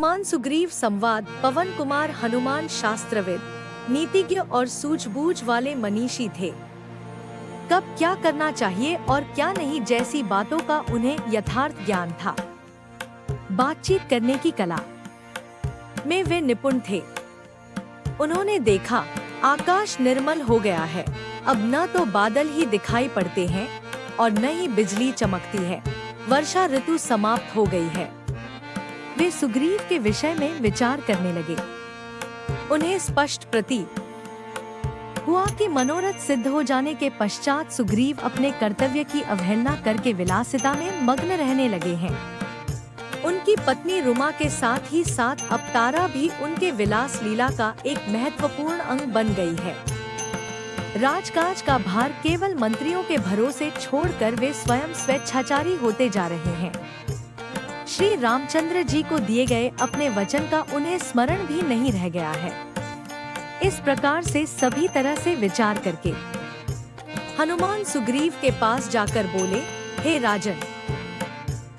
हनुमान सुग्रीव संवाद। पवन कुमार हनुमान शास्त्रविद, नीतिज्ञ और सूझबूझ वाले मनीषी थे। कब क्या करना चाहिए और क्या नहीं जैसी बातों का उन्हें यथार्थ ज्ञान था। बातचीत करने की कला में वे निपुण थे। उन्होंने देखा आकाश निर्मल हो गया है, अब न तो बादल ही दिखाई पड़ते हैं और न ही बिजली चमकती है, वर्षा ऋतु समाप्त हो गई है। वे सुग्रीव के विषय में विचार करने लगे। उन्हें स्पष्ट प्रतीत हुआ कि मनोरथ सिद्ध हो जाने के पश्चात सुग्रीव अपने कर्तव्य की अवहेलना करके विलासिता में मग्न रहने लगे हैं। उनकी पत्नी रुमा के साथ ही साथ अब तारा भी उनके विलास लीला का एक महत्वपूर्ण अंग बन गई है। राजकाज का भार केवल मंत्रियों के भरोसे छोड़कर वे स्वयं स्वेच्छाचारी होते जा रहे हैं। श्री रामचंद्र जी को दिए गए अपने वचन का उन्हें स्मरण भी नहीं रह गया है। इस प्रकार से सभी तरह से विचार करके हनुमान सुग्रीव के पास जाकर बोले, हे राजन,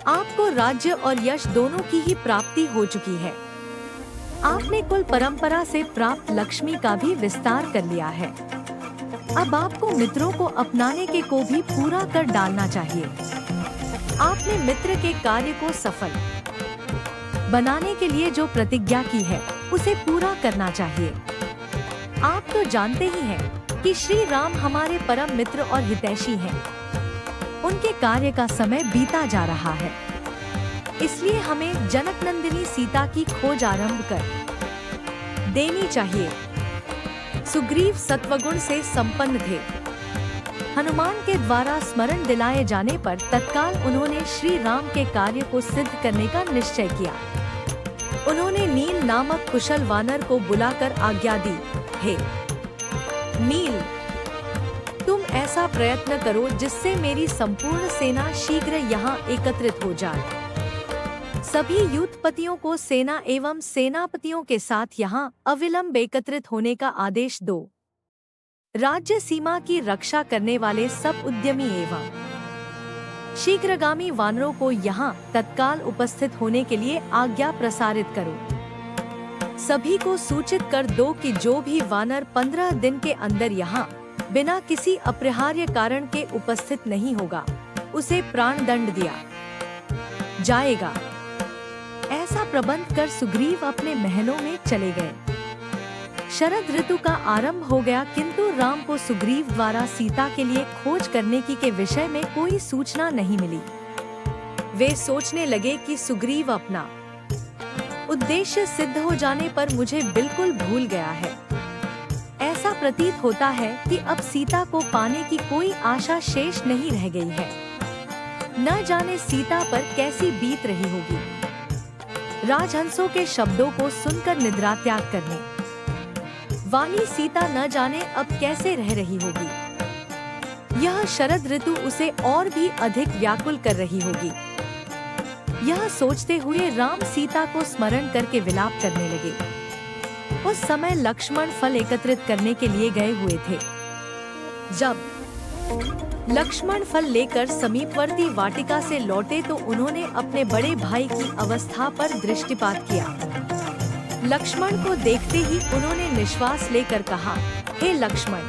आपको राज्य और यश दोनों की ही प्राप्ति हो चुकी है। आपने कुल परंपरा से प्राप्त लक्ष्मी का भी विस्तार कर लिया है। अब आपको मित्रों को अपनाने के को भी पूरा कर डालना चाहिए। आपने मित्र के कार्य को सफल बनाने के लिए जो प्रतिज्ञा की है उसे पूरा करना चाहिए। आप तो जानते ही हैं कि श्री राम हमारे परम मित्र और हितैषी हैं। उनके कार्य का समय बीता जा रहा है, इसलिए हमें जनकनंदिनी सीता की खोज आरंभ कर देनी चाहिए। सुग्रीव सत्वगुण से संपन्न थे। हनुमान के द्वारा स्मरण दिलाए जाने पर तत्काल उन्होंने श्री राम के कार्य को सिद्ध करने का निश्चय किया। उन्होंने नील नामक कुशल वानर को बुलाकर आज्ञा दी, हे नील, तुम ऐसा प्रयत्न करो जिससे मेरी संपूर्ण सेना शीघ्र यहाँ एकत्रित हो जाए। सभी युद्धपतियों को सेना एवं सेनापतियों के साथ यहाँ अविलंब एकत्रित होने का आदेश दो। राज्य सीमा की रक्षा करने वाले सब उद्यमी एवं शीघ्रगामी वानरों को यहाँ तत्काल उपस्थित होने के लिए आज्ञा प्रसारित करो। सभी को सूचित कर दो कि जो भी वानर 15 दिन के अंदर यहाँ बिना किसी अपरिहार्य कारण के उपस्थित नहीं होगा, उसे प्राण दंड दिया जाएगा। ऐसा प्रबंध कर सुग्रीव अपने महलों में चले गए। शरद ऋतु का आरंभ हो गया, किंतु राम को सुग्रीव द्वारा सीता के लिए खोज करने की के विषय में कोई सूचना नहीं मिली। वे सोचने लगे कि सुग्रीव अपना उद्देश्य सिद्ध हो जाने पर मुझे बिल्कुल भूल गया है। ऐसा प्रतीत होता है कि अब सीता को पाने की कोई आशा शेष नहीं रह गई है। न जाने सीता पर कैसी बीत रही होगी। राजहंसों के शब्दों को सुनकर निद्रा त्याग करने वाली सीता न जाने अब कैसे रह रही होगी। यह शरद ऋतु उसे और भी अधिक व्याकुल कर रही होगी। यह सोचते हुए राम सीता को स्मरण करके विलाप करने लगे। उस समय लक्ष्मण फल एकत्रित करने के लिए गए हुए थे। जब लक्ष्मण फल लेकर समीपवर्ती वाटिका से लौटे तो उन्होंने अपने बड़े भाई की अवस्था पर दृष्टिपात किया। लक्ष्मण को देखते ही उन्होंने निश्वास लेकर कहा, हे लक्ष्मण,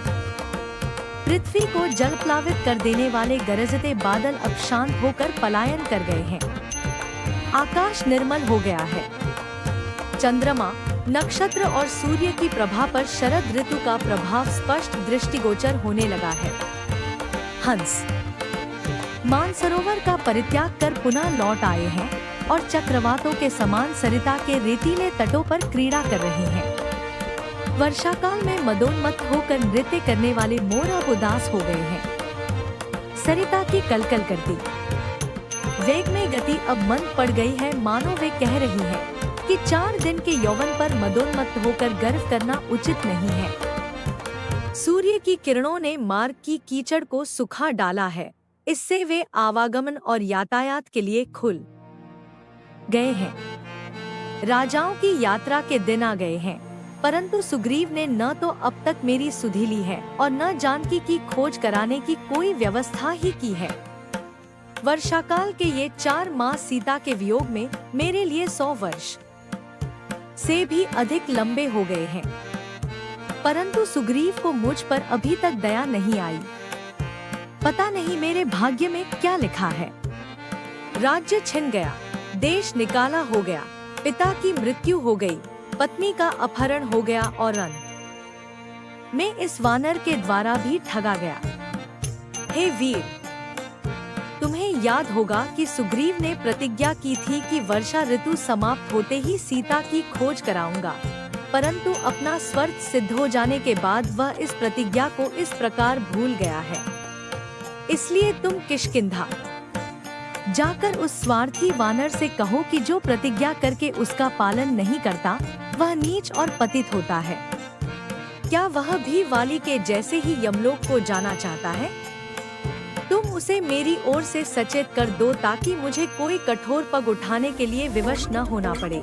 पृथ्वी को जलप्लावित कर देने वाले गरजते बादल अब शांत होकर पलायन कर गए हैं। आकाश निर्मल हो गया है। चंद्रमा, नक्षत्र और सूर्य की प्रभा पर शरद ऋतु का प्रभाव स्पष्ट दृष्टिगोचर होने लगा है। हंस मानसरोवर का परित्याग कर पुनः लौट आए हैं और चक्रवातों के समान सरिता के रेतीले तटों पर क्रीड़ा कर रहे हैं। वर्षाकाल में मदोन्मत्त होकर नृत्य करने वाले मोर अब उदास हो गए हैं। सरिता की कलकल करती वेग में गति अब मंद पड़ गई है, मानो वे कह रही है कि 4 दिन के यौवन पर मदोन्मत्त होकर गर्व करना उचित नहीं है। सूर्य की किरणों ने मार्ग की कीचड़ को सुखा डाला है, इससे वे आवागमन और यातायात के लिए खुल गए हैं। राजाओं की यात्रा के दिन आ गए हैं, परंतु सुग्रीव ने न तो अब तक मेरी सुधि ली है और न जानकी की खोज कराने की कोई व्यवस्था ही की है। वर्षाकाल के ये 4 मास सीता के वियोग में मेरे लिए 100 वर्ष से भी अधिक लंबे हो गए हैं। परंतु सुग्रीव को मुझ पर अभी तक दया नहीं आई। पता नहीं मेरे भाग्य में क्या लिखा है। राज्य छिन गया, देश निकाला हो गया, पिता की मृत्यु हो गई, पत्नी का अपहरण हो गया और अंत में इस वानर के द्वारा भी ठगा गया। हे वीर, तुम्हें याद होगा कि सुग्रीव ने प्रतिज्ञा की थी कि वर्षा ऋतु समाप्त होते ही सीता की खोज कराऊंगा, परंतु अपना स्वार्थ सिद्ध हो जाने के बाद वह इस प्रतिज्ञा को इस प्रकार भूल गया है। इसलिए तुम किष्किंधा जाकर उस स्वार्थी वानर से कहो कि जो प्रतिज्ञा करके उसका पालन नहीं करता वह नीच और पतित होता है। क्या वह भी वाली के जैसे ही यमलोक को जाना चाहता है? तुम उसे मेरी ओर से सचेत कर दो ताकि मुझे कोई कठोर पग उठाने के लिए विवश न होना पड़े।